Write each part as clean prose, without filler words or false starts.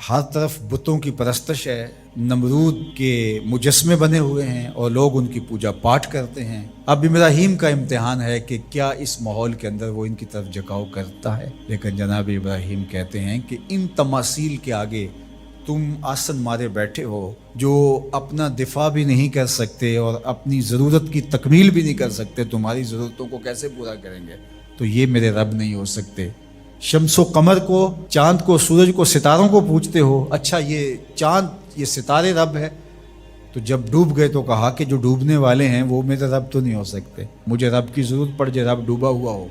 ہر طرف بتوں کی پرستش ہے، نمرود کے مجسمے بنے ہوئے ہیں اور لوگ ان کی پوجا پاٹ کرتے ہیں۔ اب ابراہیم کا امتحان ہے کہ کیا اس ماحول کے اندر وہ ان کی طرف جھکاؤ کرتا ہے، لیکن جناب ابراہیم کہتے ہیں کہ ان تماثیل کے آگے تم آسن مارے بیٹھے ہو، جو اپنا دفاع بھی نہیں کر سکتے اور اپنی ضرورت کی تکمیل بھی نہیں کر سکتے، تمہاری ضرورتوں کو کیسے پورا کریں گے؟ تو یہ میرے رب نہیں ہو سکتے۔ شمس و قمر کو، چاند کو، سورج کو، ستاروں کو پوجتے ہو، اچھا یہ چاند، یہ ستارے رب ہے؟ تو جب ڈوب گئے تو کہا کہ جو ڈوبنے والے ہیں وہ میرے رب تو نہیں ہو سکتے، مجھے رب کی ضرورت پڑ جائے، رب ڈوبا ہوا ہو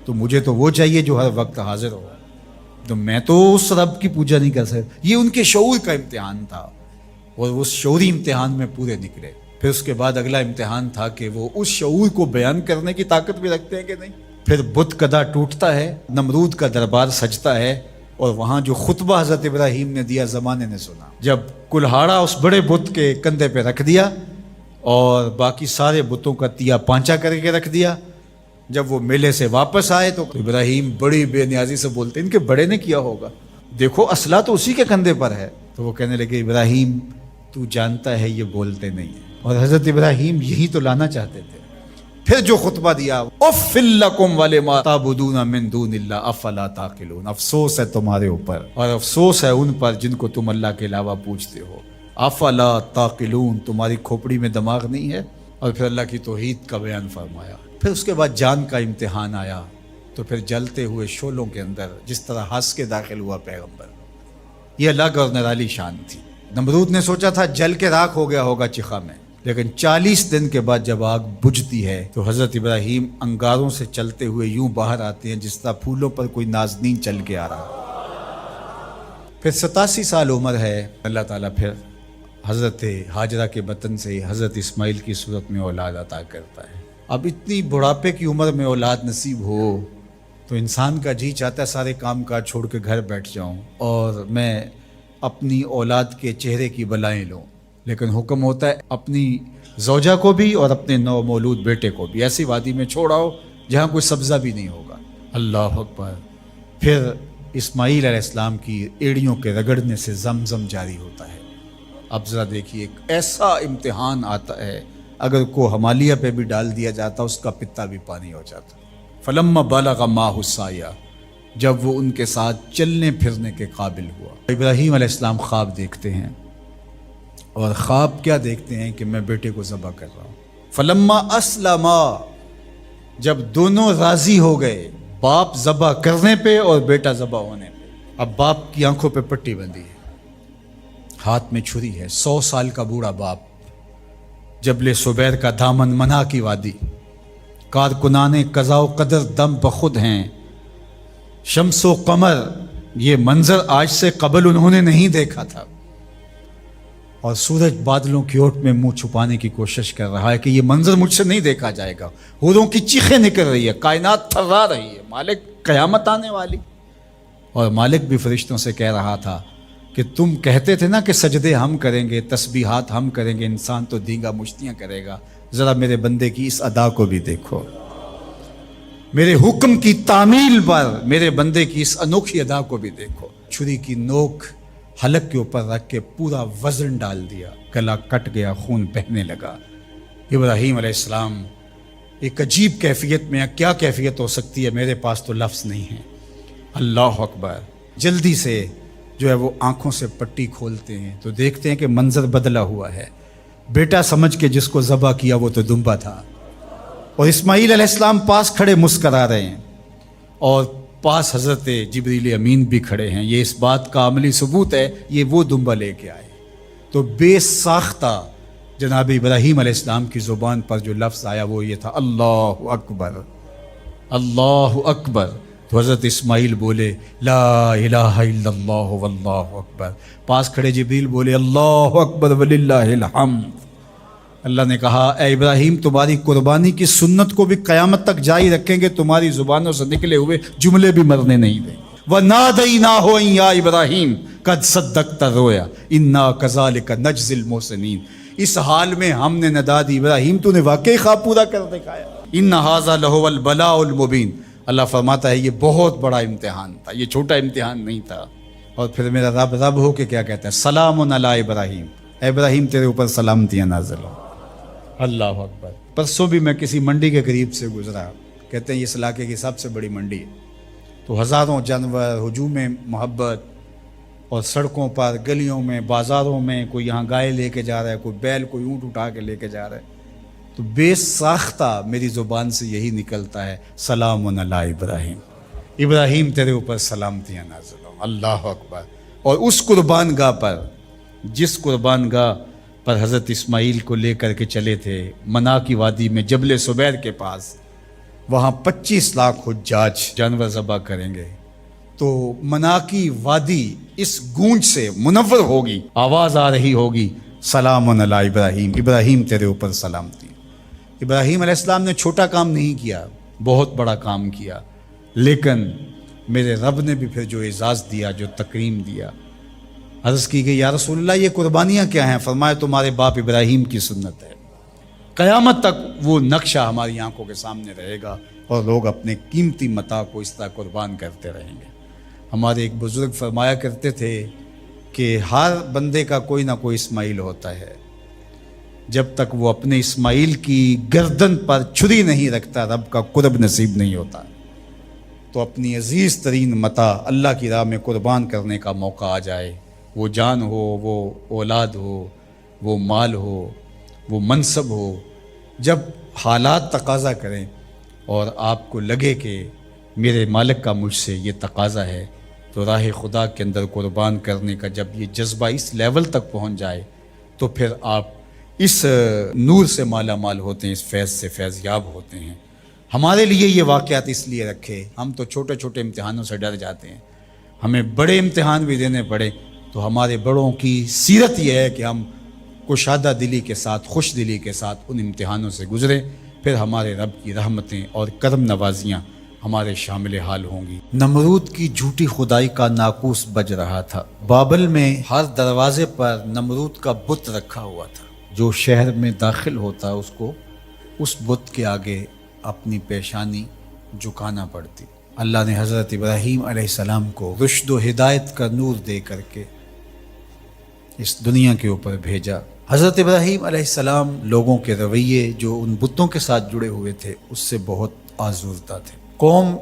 تو مجھے تو وہ چاہیے جو ہر وقت حاضر ہو، تو میں تو اس رب کی پوجا نہیں کر سکتا۔ یہ ان کے شعور کا امتحان تھا اور اس شعوری امتحان میں پورے نکلے۔ پھر اس کے بعد اگلا امتحان تھا کہ وہ اس شعور کو بیان کرنے کی طاقت بھی رکھتے ہیں کہ نہیں۔ پھر بت کدا ٹوٹتا ہے، نمرود کا دربار سجتا ہے، اور وہاں جو خطبہ حضرت ابراہیم نے دیا زمانے نے سنا، جب کلہاڑا اس بڑے بت کے کندھے پہ رکھ دیا اور باقی سارے بتوں کا تیا پانچا کر کے رکھ دیا، جب وہ میلے سے واپس آئے تو ابراہیم بڑی بے نیازی سے بولتے، ان کے بڑے نے کیا ہوگا، دیکھو اسلحہ تو اسی کے کندھے پر ہے۔ تو وہ کہنے لگے ابراہیم تو جانتا ہے یہ بولتے نہیں ہیں، اور حضرت ابراہیم یہی تو لانا چاہتے تھے۔ پھر جو خطبہ دیا، اف لکم ولما تعبدون من دون اللہ افلا تعقلون، افسوس ہے تمہارے اوپر اور افسوس ہے ان پر جن کو تم اللہ کے علاوہ پوجتے ہو، افلا تعقلون، تمہاری کھوپڑی میں دماغ نہیں ہے۔ اور پھر اللہ کی توحید کا بیان فرمایا۔ پھر اس کے بعد جان کا امتحان آیا، تو پھر جلتے ہوئے شعلوں کے اندر جس طرح ہنس کے داخل ہوا پیغمبر، یہ الگ اور نرالی شان تھی۔ نمرود نے سوچا تھا جل کے راکھ ہو گیا ہوگا چخا میں، لیکن 40 دن کے بعد جب آگ بجھتی ہے تو حضرت ابراہیم انگاروں سے چلتے ہوئے یوں باہر آتے ہیں جس طرح پھولوں پر کوئی نازنین چل کے آ رہا۔ پھر 87 سال عمر ہے، اللہ تعالیٰ پھر حضرت ہاجرہ کے بطن سے حضرت اسماعیل کی صورت میں اولاد عطا کرتا ہے۔ اب اتنی بڑھاپے کی عمر میں اولاد نصیب ہو تو انسان کا جی چاہتا ہے سارے کام کاج چھوڑ کے گھر بیٹھ جاؤں اور میں اپنی اولاد کے چہرے کی بلائیں لوں، لیکن حکم ہوتا ہے اپنی زوجہ کو بھی اور اپنے نو مولود بیٹے کو بھی ایسی وادی میں چھوڑ آؤ جہاں کوئی سبزہ بھی نہیں ہوگا۔ اللہ اکبر۔ پھر اسماعیل علیہ السلام کی ایڑیوں کے رگڑنے سے زمزم جاری ہوتا ہے۔ اب ذرا دیکھیے، ایک ایسا امتحان آتا ہے، اگر کو ہمالیہ پہ بھی ڈال دیا جاتا اس کا پتا بھی پانی ہو جاتا۔ فلما بلغ معہ السعی، جب وہ ان کے ساتھ چلنے پھرنے کے قابل ہوا، ابراہیم علیہ السلام خواب دیکھتے ہیں، اور خواب کیا دیکھتے ہیں کہ میں بیٹے کو ذبح کر رہا ہوں۔ فلما اسلما، جب دونوں راضی ہو گئے، باپ ذبح کرنے پہ اور بیٹا ذبح ہونے پہ، اب باپ کی آنکھوں پہ پٹی بندھی ہے، ہاتھ میں چھری ہے، 100 سال کا بوڑھا باپ، جبل سبیر کا دامن منا کی وادی، کارکنان قضاء و قدر دم بخود ہیں، شمس و قمر، یہ منظر آج سے قبل انہوں نے نہیں دیکھا تھا، اور سورج بادلوں کی اوٹ میں منہ چھپانے کی کوشش کر رہا ہے کہ یہ منظر مجھ سے نہیں دیکھا جائے گا، حوروں کی چیخیں نکل رہی ہے، کائنات تھرا رہی ہے، مالک قیامت آنے والی۔ اور مالک بھی فرشتوں سے کہہ رہا تھا کہ تم کہتے تھے نا کہ سجدے ہم کریں گے، تسبیحات ہم کریں گے، انسان تو دینگا مشتیاں کرے گا، ذرا میرے بندے کی اس ادا کو بھی دیکھو، میرے حکم کی تعمیل پر میرے بندے کی اس انوکھی ادا کو بھی دیکھو۔ چھری کی نوک حلق کے اوپر رکھ کے پورا وزن ڈال دیا، گلا کٹ گیا، خون بہنے لگا۔ ابراہیم علیہ السلام ایک عجیب کیفیت میں، کیا کیفیت ہو سکتی ہے، میرے پاس تو لفظ نہیں ہے۔ اللہ اکبر۔ جلدی سے جو ہے وہ آنکھوں سے پٹی کھولتے ہیں تو دیکھتے ہیں کہ منظر بدلا ہوا ہے، بیٹا سمجھ کے جس کو ذبح کیا وہ تو دمبا تھا، اور اسماعیل علیہ السلام پاس کھڑے مسکرا رہے ہیں، اور پاس حضرت جبریل امین بھی کھڑے ہیں۔ یہ اس بات کا عملی ثبوت ہے یہ وہ دمبا لے کے آئے۔ تو بے ساختہ جناب ابراہیم علیہ السلام کی زبان پر جو لفظ آیا وہ یہ تھا، اللہ اکبر، اللہ اکبر۔ تو حضرت اسماعیل بولے لا الہ الا اللہ واللہ اکبر، پاس کھڑے جبریل بولے اللہ اکبر وللہ الحمد۔ اللہ نے کہا اے ابراہیم تمہاری قربانی کی سنت کو بھی قیامت تک جاری رکھیں گے، تمہاری زبانوں سے نکلے ہوئے جملے بھی مرنے نہیں دیں گے۔ وَنَادَيْنَاهُ أَن يَا إِبْرَاهِيمُ قَدْ صَدَّقْتَ الرُّؤْيَا إِنَّا كَذَلِكَ نَجْزِي الْمُحْسِنِينَ، اس حال میں ہم نے ندا دی ابراہیم تو نے واقعی خواب پورا کر دکھایا۔ إِنَّ هَذَا لَهُوَ الْبَلَاءُ الْمُبِينُ، اللہ فرماتا ہے یہ بہت بڑا امتحان تھا، یہ چھوٹا امتحان نہیں تھا۔ اور پھر میرا رب رب ہو کے کیا کہتا ہے؟ سلام علی ابراہیم، اے ابراہیم تیرے اوپر سلامتیاں نازل ہو۔ اللہ اکبر۔ پرسوں بھی میں کسی منڈی کے قریب سے گزرا، کہتے ہیں اس علاقے کی سب سے بڑی منڈی ہے، تو ہزاروں جانور، ہجوم محبت، اور سڑکوں پر، گلیوں میں، بازاروں میں کوئی یہاں گائے لے کے جا رہا ہے، کوئی بیل، کوئی اونٹ اٹھا کے لے کے جا رہا ہے، تو بے ساختہ میری زبان سے یہی نکلتا ہے، سلام علی ابراہیم، ابراہیم تیرے اوپر سلامتیاں نازل ہوں۔ اللہ اکبر۔ اور اس قربان گاہ پر، جس قربان گاہ پر حضرت اسماعیل کو لے کر کے چلے تھے، منا کی وادی میں جبل سبیر کے پاس، وہاں 25 لاکھ حجاج جانور ذبح کریں گے، تو منا کی وادی اس گونج سے منور ہوگی، آواز آ رہی ہوگی، سلام علی ابراہیم، ابراہیم تیرے اوپر سلامتی۔ ابراہیم علیہ السلام نے چھوٹا کام نہیں کیا، بہت بڑا کام کیا، لیکن میرے رب نے بھی پھر جو اعزاز دیا، جو تکریم دیا، عرض کی گئی یا رسول اللہ یہ قربانیاں کیا ہیں؟ فرمایا تمہارے باپ ابراہیم کی سنت ہے، قیامت تک وہ نقشہ ہماری آنکھوں کے سامنے رہے گا، اور لوگ اپنے قیمتی متاع کو اس طرح قربان کرتے رہیں گے۔ ہمارے ایک بزرگ فرمایا کرتے تھے کہ ہر بندے کا کوئی نہ کوئی اسماعیل ہوتا ہے، جب تک وہ اپنے اسماعیل کی گردن پر چھری نہیں رکھتا رب کا قرب نصیب نہیں ہوتا۔ تو اپنی عزیز ترین متاع اللہ کی راہ میں قربان کرنے کا موقع آ جائے، وہ جان ہو، وہ اولاد ہو، وہ مال ہو، وہ منصب ہو، جب حالات تقاضا کریں اور آپ کو لگے کہ میرے مالک کا مجھ سے یہ تقاضا ہے، تو راہ خدا کے اندر قربان کرنے کا جب یہ جذبہ اس لیول تک پہنچ جائے، تو پھر آپ اس نور سے مالا مال ہوتے ہیں، اس فیض سے فیض یاب ہوتے ہیں۔ ہمارے لیے یہ واقعات اس لیے رکھے، ہم تو چھوٹے چھوٹے امتحانوں سے ڈر جاتے ہیں، ہمیں بڑے امتحان بھی دینے پڑے تو ہمارے بڑوں کی سیرت یہ ہے کہ ہم کشادہ دلی کے ساتھ، خوش دلی کے ساتھ ان امتحانوں سے گزریں، پھر ہمارے رب کی رحمتیں اور کرم نوازیاں ہمارے شامل حال ہوں گی۔ نمرود کی جھوٹی خدائی کا ناقوس بج رہا تھا۔ بابل میں ہر دروازے پر نمرود کا بت رکھا ہوا تھا، جو شہر میں داخل ہوتا اس کو اس بت کے آگے اپنی پیشانی جھکانا پڑتی۔ اللہ نے حضرت ابراہیم علیہ السلام کو رشد و ہدایت کا نور دے کر کے اس دنیا کے اوپر بھیجا۔ حضرت ابراہیم علیہ السلام لوگوں کے رویے جو ان بتوں کے ساتھ جڑے ہوئے تھے اس سے بہت آزردہ تھے۔ قوم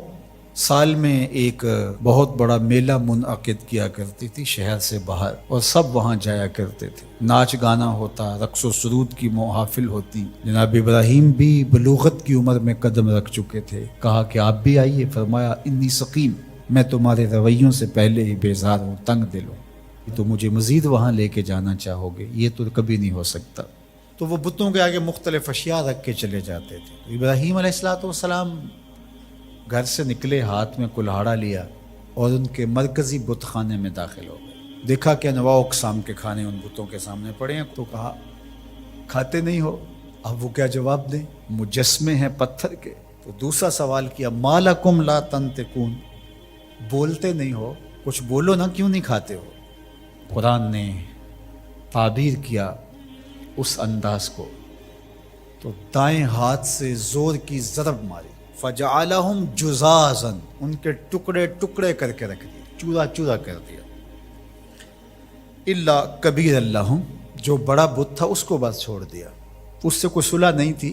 سال میں ایک بہت بڑا میلہ منعقد کیا کرتی تھی شہر سے باہر، اور سب وہاں جایا کرتے تھے، ناچ گانا ہوتا، رقص و سرود کی محافل ہوتی۔ جناب ابراہیم بھی بلوغت کی عمر میں قدم رکھ چکے تھے، کہا کہ آپ بھی آئیے، فرمایا انی سقیم، میں تمہارے رویوں سے پہلے ہی بیزار ہوں، تنگ دل ہوں، تو مجھے مزید وہاں لے کے جانا چاہو گے؟ یہ تو کبھی نہیں ہو سکتا۔ تو وہ بتوں کے آگے مختلف اشیاء رکھ کے چلے جاتے تھے۔ ابراہیم علیہ السلام گھر سے نکلے، ہاتھ میں کلہاڑا لیا اور ان کے مرکزی بت خانے میں داخل ہو گئے۔ دیکھا کہ انواع اقسام کے کھانے ان بتوں کے سامنے پڑے ہیں، تو کہا کھاتے نہیں ہو؟ اب وہ کیا جواب دیں؟ مجسمے ہیں پتھر کے۔ تو دوسرا سوال کیا، ما لکم لا تنطقون، بولتے نہیں ہو، کچھ بولو نا، کیوں نہیں کھاتے ہو؟ قرآن نے تعبیر کیا اس انداز کو، تو دائیں ہاتھ سے زور کی ضرب ماری، فجعلہم جزازا، ان کے ٹکڑے ٹکڑے کر کے رکھ دیے، چورا چورا کر دیا۔ الا کبیر اللہم، جو بڑا بت تھا اس کو بس چھوڑ دیا، اس سے کوئی صلح نہیں تھی،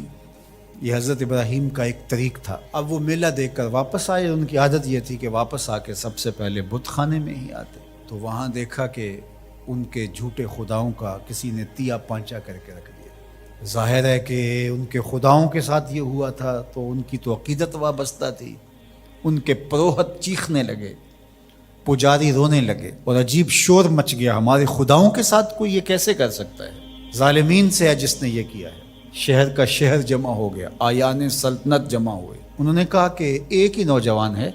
یہ حضرت ابراہیم کا ایک طریق تھا۔ اب وہ میلہ دیکھ کر واپس آئے، ان کی عادت یہ تھی کہ واپس آ کے سب سے پہلے بت خانے میں ہی آتے، تو وہاں دیکھا کہ ان کے جھوٹے خداؤں کا کسی نے تیا پانچا کر کے رکھ دیا۔ ظاہر ہے کہ ان کے خداؤں کے ساتھ یہ ہوا تھا تو ان کی تو عقیدت وابستہ تھی۔ ان کے پروہت چیخنے لگے، پجاری رونے لگے، اور عجیب شور مچ گیا، ہمارے خداؤں کے ساتھ کوئی یہ کیسے کر سکتا ہے؟ ظالمین سے ہے جس نے یہ کیا ہے۔ شہر کا شہر جمع ہو گیا، آیان سلطنت جمع ہوئے۔ انہوں نے کہا کہ ایک ہی نوجوان ہے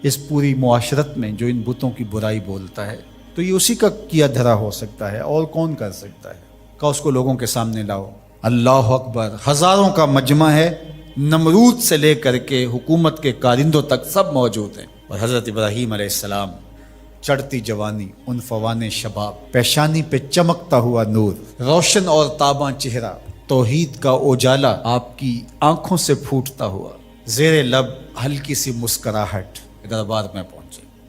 اس پوری معاشرت میں جو ان بتوں کی برائی بولتا ہے، تو یہ اسی کا کیا دھرا ہو سکتا ہے، اور کون کر سکتا ہے؟ کہا اس کو لوگوں کے سامنے لاؤ۔ اللہ اکبر، ہزاروں کا مجمع ہے، نمرود سے لے کر کے حکومت کے کارندوں تک سب موجود ہیں، اور حضرت ابراہیم علیہ السلام، چڑھتی جوانی، عنفوان شباب، پیشانی پہ چمکتا ہوا نور، روشن اور تاباں چہرہ، توحید کا اجالا آپ کی آنکھوں سے پھوٹتا ہوا، زیر لب ہلکی سی مسکراہٹ، دربار میں پہنچے۔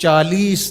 40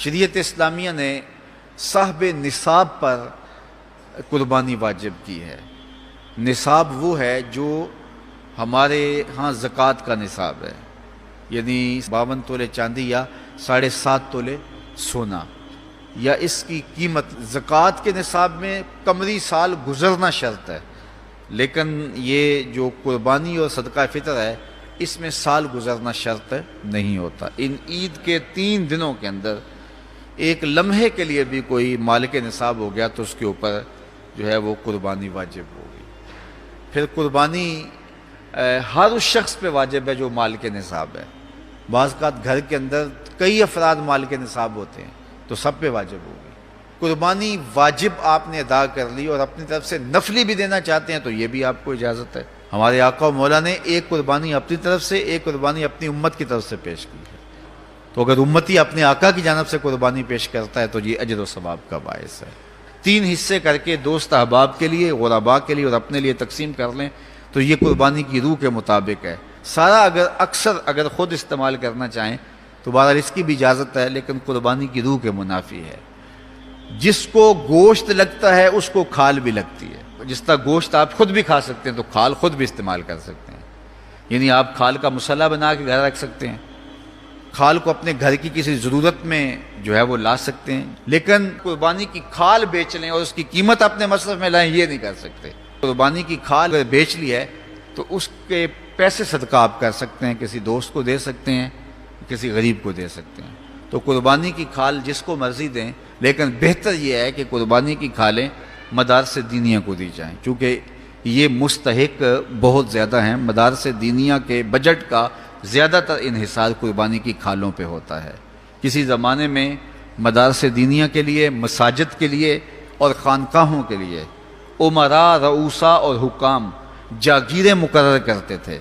شریعت اسلامیہ نے صاحب نصاب پر قربانی واجب کی ہے۔ نصاب وہ ہے جو ہمارے ہاں زکوٰۃ کا نصاب ہے، یعنی 52 تولے چاندی یا 7.5 تولے سونا، یا اس کی قیمت۔ زکوٰۃ کے نصاب میں قمری سال گزرنا شرط ہے، لیکن یہ جو قربانی اور صدقہ فطر ہے اس میں سال گزرنا شرط نہیں ہوتا۔ ان عید کے 3 دنوں کے اندر ایک لمحے کے لیے بھی کوئی مالک نصاب ہو گیا تو اس کے اوپر جو ہے وہ قربانی واجب ہوگی۔ پھر قربانی ہر اس شخص پہ واجب ہے جو مالک نصاب ہے۔ بعض اوقات گھر کے اندر کئی افراد مالک نصاب ہوتے ہیں تو سب پہ واجب ہوگی۔ قربانی واجب آپ نے ادا کر لی اور اپنی طرف سے نفلی بھی دینا چاہتے ہیں تو یہ بھی آپ کو اجازت ہے۔ ہمارے آقا و مولا نے ایک قربانی اپنی طرف سے، ایک قربانی اپنی امت کی طرف سے پیش کی ہے، تو اگر امتی اپنے آقا کی جانب سے قربانی پیش کرتا ہے تو یہ اجر و ثواب کا باعث ہے۔ 3 حصے کر کے دوست احباب کے لیے، غرباء کے لیے اور اپنے لیے تقسیم کر لیں تو یہ قربانی کی روح کے مطابق ہے۔ سارا اگر خود استعمال کرنا چاہیں تو بہرحال اس کی بھی اجازت ہے، لیکن قربانی کی روح کے منافی ہے۔ جس کو گوشت لگتا ہے اس کو کھال بھی لگتی ہے۔ جس طرح گوشت آپ خود بھی کھا سکتے ہیں تو کھال خود بھی استعمال کر سکتے ہیں، یعنی آپ کھال کا مسلح بنا کے گھر رکھ سکتے ہیں، کھال کو اپنے گھر کی کسی ضرورت میں جو ہے وہ لا سکتے ہیں، لیکن قربانی کی کھال بیچ لیں اور اس کی قیمت اپنے مصرف میں لائیں یہ نہیں کر سکتے۔ قربانی کی کھال اگر بیچ لی ہے تو اس کے پیسے صدقہ آپ کر سکتے ہیں، کسی دوست کو دے سکتے ہیں، کسی غریب کو دے سکتے ہیں۔ تو قربانی کی کھال جس کو مرضی دیں، لیکن بہتر یہ ہے کہ قربانی کی کھالیں مدارس دینیہ کو دی جائیں، چونکہ یہ مستحق بہت زیادہ ہیں۔ مدارس دینیہ کے بجٹ کا زیادہ تر انحصار قربانی کی کھالوں پہ ہوتا ہے۔ کسی زمانے میں مدارس دینیہ کے لیے، مساجد کے لیے اور خانقاہوں کے لیے امراء، رؤوسا اور حکام جاگیریں مقرر کرتے تھے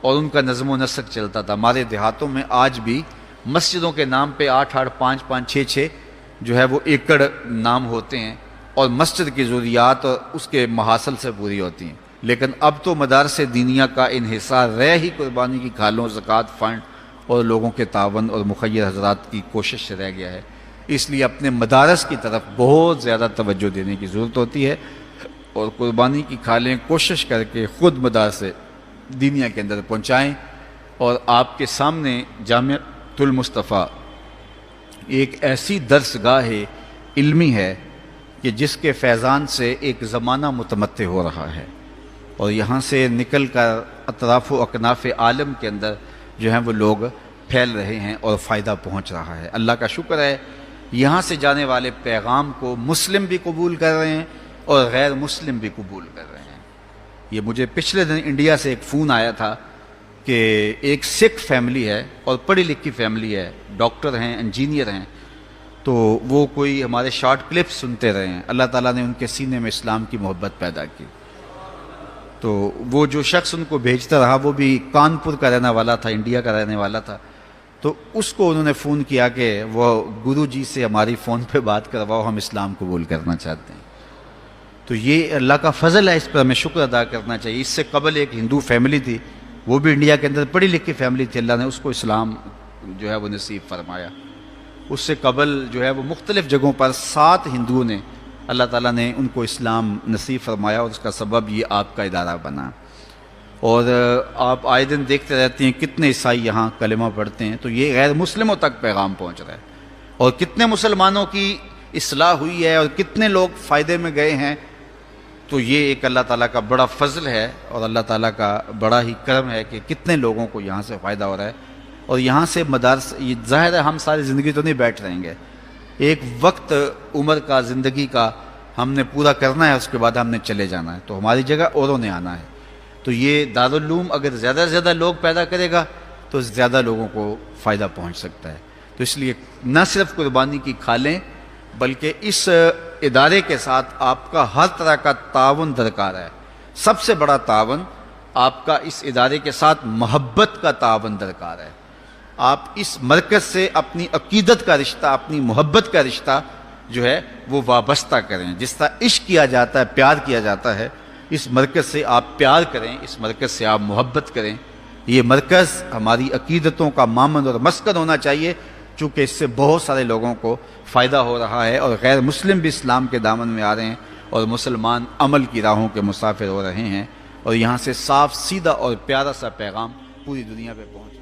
اور ان کا نظم و نسق چلتا تھا۔ ہمارے دیہاتوں میں آج بھی مسجدوں کے نام پہ 8-8، 5-5، 6-6 جو ہے وہ ایکڑ نام ہوتے ہیں اور مسجد کی ضروریات اور اس کے محاصل سے پوری ہوتی ہیں، لیکن اب تو مدارس دینیہ کا انحصار رہ ہی قربانی کی کھالوں، زکوٰۃ فنڈ اور لوگوں کے تعاون اور مخیر حضرات کی کوشش سے رہ گیا ہے۔ اس لیے اپنے مدارس کی طرف بہت زیادہ توجہ دینے کی ضرورت ہوتی ہے اور قربانی کی کھالیں کوشش کر کے خود مدارس دینیہ کے اندر پہنچائیں۔ اور آپ کے سامنے جامعۃ المصطفیٰ ایک ایسی درسگاہ علمی ہے کہ جس کے فیضان سے ایک زمانہ متمتع ہو رہا ہے اور یہاں سے نکل کر اطراف و اکناف عالم کے اندر جو ہیں وہ لوگ پھیل رہے ہیں اور فائدہ پہنچ رہا ہے۔ اللہ کا شکر ہے، یہاں سے جانے والے پیغام کو مسلم بھی قبول کر رہے ہیں اور غیر مسلم بھی قبول کر رہے ہیں۔ یہ مجھے پچھلے دن انڈیا سے ایک فون آیا تھا کہ ایک سکھ فیملی ہے اور پڑھی لکھی فیملی ہے، ڈاکٹر ہیں، انجینئر ہیں، تو وہ کوئی ہمارے شارٹ کلپ سنتے رہے ہیں۔ اللہ تعالیٰ نے ان کے سینے میں اسلام کی محبت پیدا کی، تو وہ جو شخص ان کو بھیجتا رہا وہ بھی کانپور کا رہنے والا تھا، انڈیا کا رہنے والا تھا، تو اس کو انہوں نے فون کیا کہ وہ گرو جی سے ہماری فون پہ بات کرواؤ، ہم اسلام قبول کرنا چاہتے ہیں۔ تو یہ اللہ کا فضل ہے، اس پر ہمیں شکر ادا کرنا چاہیے۔ اس سے قبل ایک ہندو فیملی تھی، وہ بھی انڈیا کے اندر پڑھی لکھی فیملی تھی، اللہ نے اس کو اسلام جو ہے وہ نصیب فرمایا۔ اس سے قبل جو ہے وہ مختلف جگہوں پر 7 ہندوؤں نے اللہ تعالیٰ نے ان کو اسلام نصیب فرمایا اور اس کا سبب یہ آپ کا ادارہ بنا۔ اور آپ آئے دن دیکھتے رہتے ہیں کتنے عیسائی یہاں کلمہ پڑھتے ہیں، تو یہ غیر مسلموں تک پیغام پہنچ رہا ہے اور کتنے مسلمانوں کی اصلاح ہوئی ہے اور کتنے لوگ فائدے میں گئے ہیں۔ تو یہ ایک اللہ تعالیٰ کا بڑا فضل ہے اور اللہ تعالیٰ کا بڑا ہی کرم ہے کہ کتنے لوگوں کو یہاں سے فائدہ ہو رہا ہے۔ اور یہاں سے مدارس، یہ ظاہر ہے ہم ساری زندگی تو نہیں بیٹھ رہیں گے، ایک وقت عمر کا، زندگی کا ہم نے پورا کرنا ہے، اس کے بعد ہم نے چلے جانا ہے، تو ہماری جگہ اوروں نے آنا ہے۔ تو یہ دارالعلوم اگر زیادہ سے زیادہ لوگ پیدا کرے گا تو زیادہ لوگوں کو فائدہ پہنچ سکتا ہے۔ تو اس لیے نہ صرف قربانی کی کھالیں بلکہ اس ادارے کے ساتھ آپ کا ہر طرح کا تعاون درکار ہے۔ سب سے بڑا تعاون آپ کا اس ادارے کے ساتھ محبت کا تعاون درکار ہے۔ آپ اس مرکز سے اپنی عقیدت کا رشتہ، اپنی محبت کا رشتہ جو ہے وہ وابستہ کریں۔ جس طرح عشق کیا جاتا ہے، پیار کیا جاتا ہے، اس مرکز سے آپ پیار کریں، اس مرکز سے آپ محبت کریں۔ یہ مرکز ہماری عقیدتوں کا مامن اور مسکن ہونا چاہیے، چونکہ اس سے بہت سارے لوگوں کو فائدہ ہو رہا ہے اور غیر مسلم بھی اسلام کے دامن میں آ رہے ہیں اور مسلمان عمل کی راہوں کے مسافر ہو رہے ہیں، اور یہاں سے صاف سیدھا اور پیارا سا پیغام پوری دنیا پہ پہنچ